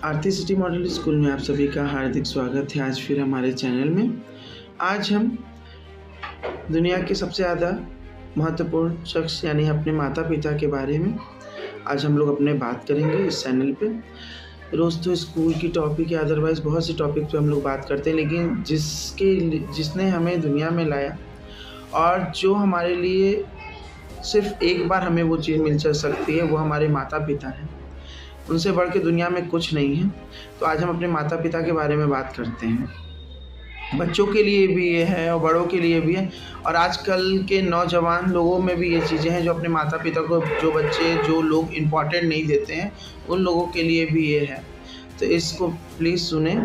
आरती city model school में आप सभी का हार्दिक स्वागत है। आज फिर हमारे चैनल में आज हम दुनिया के सबसे ज़्यादा महत्वपूर्ण शख्स यानी अपने माता पिता के बारे में आज हम लोग अपने बात करेंगे इस चैनल पे। रोज़ तो स्कूल की टॉपिक या अदरवाइज़ बहुत सी टॉपिक पे हम लोग बात करते हैं, लेकिन जिसने हमें दुनिया में लाया और जो हमारे लिए सिर्फ एक बार हमें वो चीज़ मिल सकती है, वो हमारे माता पिता हैं। उनसे बढ़ के दुनिया में कुछ नहीं है। तो आज हम अपने माता पिता के बारे में बात करते हैं। बच्चों के लिए भी ये है और बड़ों के लिए भी है, और आजकल के नौजवान लोगों में भी ये चीज़ें हैं जो अपने माता पिता को, जो लोग इम्पोर्टेंट नहीं देते हैं, उन लोगों के लिए भी ये है। तो इसको प्लीज़ सुने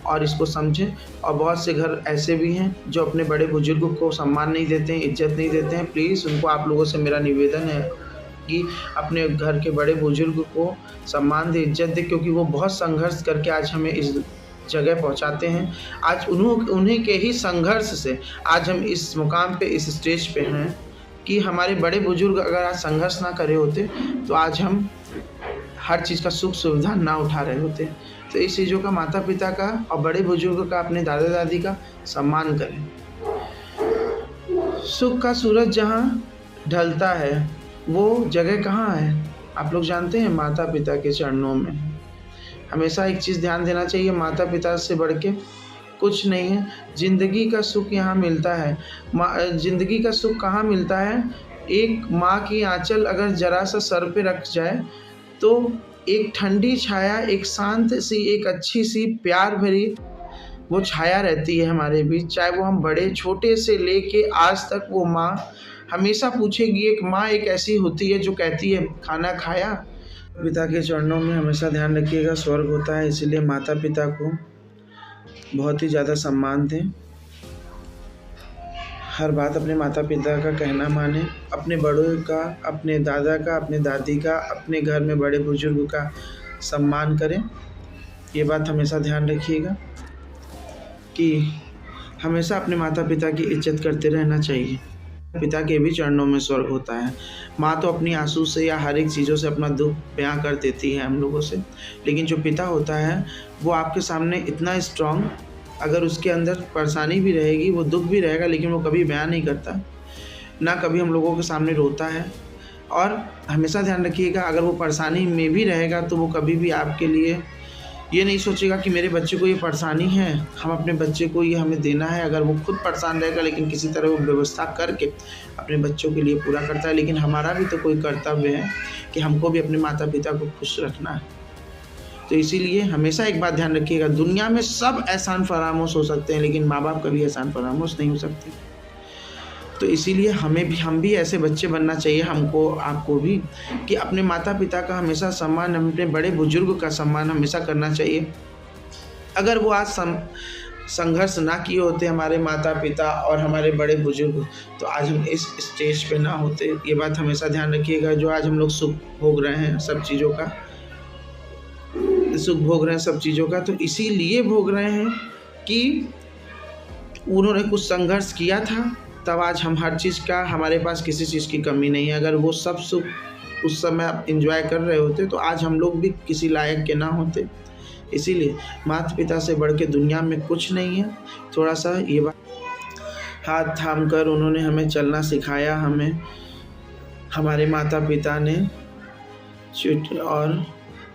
और इसको समझें। और बहुत से घर ऐसे भी हैं जो अपने बड़े बुजुर्ग को सम्मान नहीं देते हैं, इज्जत नहीं देते हैं। प्लीज़ उनको आप लोगों से मेरा निवेदन है कि अपने घर के बड़े बुजुर्ग को सम्मान दे, इज्जत दे, क्योंकि वो बहुत संघर्ष करके आज हमें इस जगह पहुंचाते हैं। आज उन्हीं के ही संघर्ष से आज हम इस मुकाम पे, इस स्टेज पे हैं कि हमारे बड़े बुजुर्ग अगर आज संघर्ष ना करे होते तो आज हम हर चीज़ का सुख सुविधा ना उठा रहे होते। तो इस चीज़ों का, माता पिता का और बड़े बुजुर्ग का, अपने दादा दादी का सम्मान करें। सुख का सूरज जहाँ ढलता है वो जगह कहाँ है आप लोग जानते हैं? माता पिता के चरणों में। हमेशा एक चीज़ ध्यान देना चाहिए, माता पिता से बढ़ के कुछ नहीं है। ज़िंदगी का सुख यहाँ मिलता है। ज़िंदगी का सुख कहाँ मिलता है? एक माँ की आंचल अगर ज़रा सा सर पे रख जाए तो एक ठंडी छाया, एक शांत सी, एक अच्छी सी प्यार भरी वो छाया रहती है हमारे बीच। चाहे वो हम बड़े छोटे से लेके आज तक, वो माँ हमेशा पूछेगी। एक माँ एक ऐसी होती है जो कहती है खाना खाया। पिता के चरणों में हमेशा ध्यान रखिएगा, स्वर्ग होता है। इसलिए माता पिता को बहुत ही ज़्यादा सम्मान दें। हर बात अपने माता पिता का कहना माने, अपने बड़ों का, अपने दादा का, अपने दादी का, अपने घर में बड़े बुजुर्ग का सम्मान करें। ये बात हमेशा ध्यान रखिएगा कि हमेशा अपने माता पिता की इज्जत करते रहना चाहिए। पिता के भी चरणों में स्वर्ग होता है। माँ तो अपनी आंसू से या हर एक चीज़ों से अपना दुख बयां कर देती है हम लोगों से, लेकिन जो पिता होता है वो आपके सामने इतना स्ट्रॉन्ग, अगर उसके अंदर परेशानी भी रहेगी, वो दुख भी रहेगा, लेकिन वो कभी बयां नहीं करता, ना कभी हम लोगों के सामने रोता है। और हमेशा ध्यान रखिएगा, अगर वो परेशानी में भी रहेगा तो वो कभी भी आपके लिए ये नहीं सोचेगा कि मेरे बच्चे को ये परेशानी है, हम अपने बच्चे को ये हमें देना है। अगर वो खुद परेशान रहेगा, लेकिन किसी तरह वो व्यवस्था करके अपने बच्चों के लिए पूरा करता है। लेकिन हमारा भी तो कोई कर्तव्य है कि हमको भी अपने माता पिता को खुश रखना है। तो इसीलिए हमेशा एक बात ध्यान रखिएगा, दुनिया में सब एहसान फरामोश हो सकते हैं, लेकिन माँ बाप कभी एहसान फरामोश नहीं हो सकते। तो इसीलिए हम भी ऐसे बच्चे बनना चाहिए, हमको, आपको भी, कि अपने माता पिता का हमेशा सम्मान, अपने बड़े बुजुर्ग का सम्मान हमेशा करना चाहिए। अगर वो आज संघर्ष ना किए होते हमारे माता पिता और हमारे बड़े बुजुर्ग, तो आज हम इस स्टेज पे ना होते। ये बात हमेशा ध्यान रखिएगा। जो आज हम लोग सुख भोग रहे हैं सब चीज़ों का, तो इसीलिए भोग रहे हैं कि उन्होंने कुछ संघर्ष किया था, तब आज हम हर चीज़ का, हमारे पास किसी चीज़ की कमी नहीं है। अगर वो सब सुख उस समय आप एंजॉय कर रहे होते तो आज हम लोग भी किसी लायक के ना होते। इसीलिए माता पिता से बढ़ के दुनिया में कुछ नहीं है। थोड़ा सा ये बात, हाथ थाम कर उन्होंने हमें चलना सिखाया, हमें हमारे माता पिता ने। और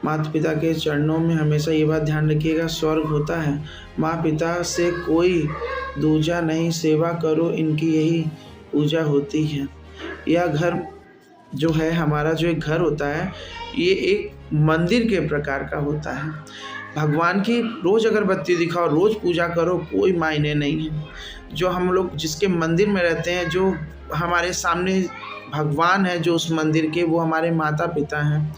माता पिता के चरणों में हमेशा ये बात ध्यान रखिएगा, स्वर्ग होता है। माँ पिता से कोई दूजा नहीं, सेवा करो इनकी यही पूजा होती है। यह घर जो है हमारा, जो एक घर होता है, ये एक मंदिर के प्रकार का होता है। भगवान की रोज़ अगरबत्ती दिखाओ, रोज़ पूजा करो, कोई मायने नहीं है। जो हम लोग जिसके मंदिर में रहते हैं, जो हमारे सामने भगवान है जो उस मंदिर के, वो हमारे माता पिता हैं।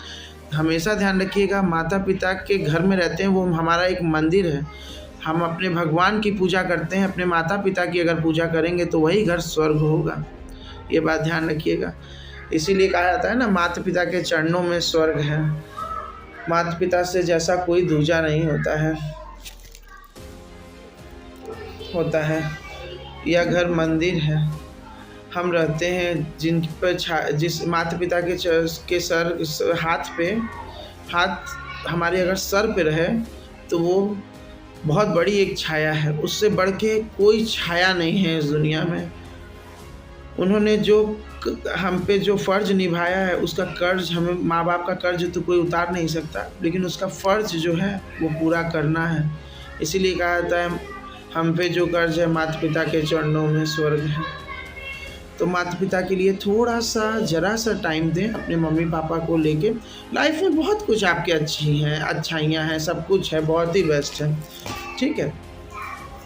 हमेशा ध्यान रखिएगा, माता पिता के घर में रहते हैं, वो हमारा एक मंदिर है। हम अपने भगवान की पूजा करते हैं, अपने माता पिता की अगर पूजा करेंगे तो वही घर स्वर्ग होगा। ये बात ध्यान रखिएगा। इसीलिए कहा जाता है ना, माता पिता के चरणों में स्वर्ग है। माता पिता से जैसा कोई दूजा नहीं होता है। यह घर मंदिर है। हम रहते हैं जिस माता पिता के सर हाथ पे हाथ हमारे अगर सर पे रहे तो वो बहुत बड़ी एक छाया है, उससे बढ़ के कोई छाया नहीं है इस दुनिया में। उन्होंने जो हम पे जो फ़र्ज़ निभाया है, उसका कर्ज़, हमें माँ बाप का कर्ज़ तो कोई उतार नहीं सकता, लेकिन उसका फ़र्ज़ जो है वो पूरा करना है। इसीलिए कहा जाता है हम पे जो कर्ज़ है माता पिता के चरणों में स्वर्ग है। तो माता पिता के लिए थोड़ा सा ज़रा सा टाइम दें अपने मम्मी पापा को लेके। लाइफ में बहुत कुछ आपके अच्छाइयाँ हैं, सब कुछ है, बहुत ही बेस्ट है, ठीक है।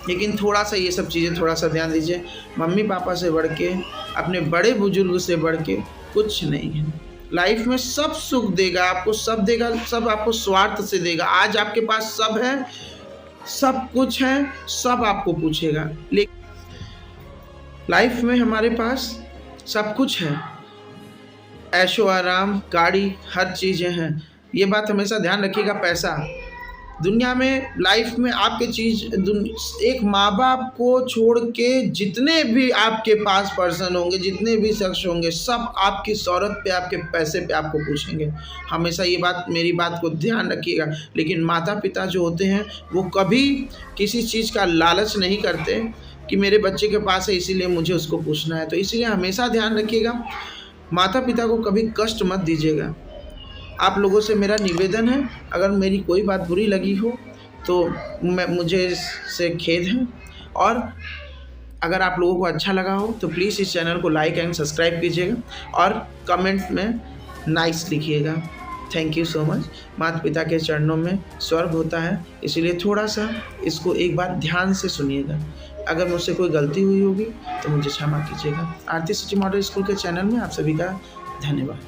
लेकिन थोड़ा सा ये सब चीज़ें थोड़ा सा ध्यान दीजिए। मम्मी पापा से बढ़ के, अपने बड़े बुजुर्ग से बढ़ के कुछ नहीं है। लाइफ में सब सुख देगा आपको, सब देगा, सब आपको स्वार्थ से देगा। आज आपके पास सब है, सब कुछ है, सब आपको पूछेगा। लेकिन लाइफ में हमारे पास सब कुछ है, ऐशो आराम, गाड़ी, हर चीज़ें हैं। ये बात हमेशा ध्यान रखिएगा। पैसा दुनिया में, लाइफ में आपके एक माँ बाप को छोड़ के जितने भी आपके पास पर्सन होंगे, जितने भी शख्स होंगे, सब आपकी शोहरत पे, आपके पैसे पे आपको पूछेंगे। हमेशा ये बात, मेरी बात को ध्यान रखिएगा। लेकिन माता पिता जो होते हैं वो कभी किसी चीज़ का लालच नहीं करते कि मेरे बच्चे के पास है इसीलिए मुझे उसको पूछना है। तो इसलिए हमेशा ध्यान रखिएगा, माता पिता को कभी कष्ट मत दीजिएगा। आप लोगों से मेरा निवेदन है, अगर मेरी कोई बात बुरी लगी हो तो मुझे इससे खेद है, और अगर आप लोगों को अच्छा लगा हो तो प्लीज़ इस चैनल को लाइक एंड सब्सक्राइब कीजिएगा और कमेंट में नाइस लिखिएगा। Thank you so much. माता पिता के चरणों में स्वर्ग होता है, इसीलिए थोड़ा सा इसको एक बार ध्यान से सुनिएगा। अगर मुझसे कोई गलती हुई होगी तो मुझे क्षमा कीजिएगा। आरती सिटी मॉडल स्कूल के चैनल में आप सभी का धन्यवाद।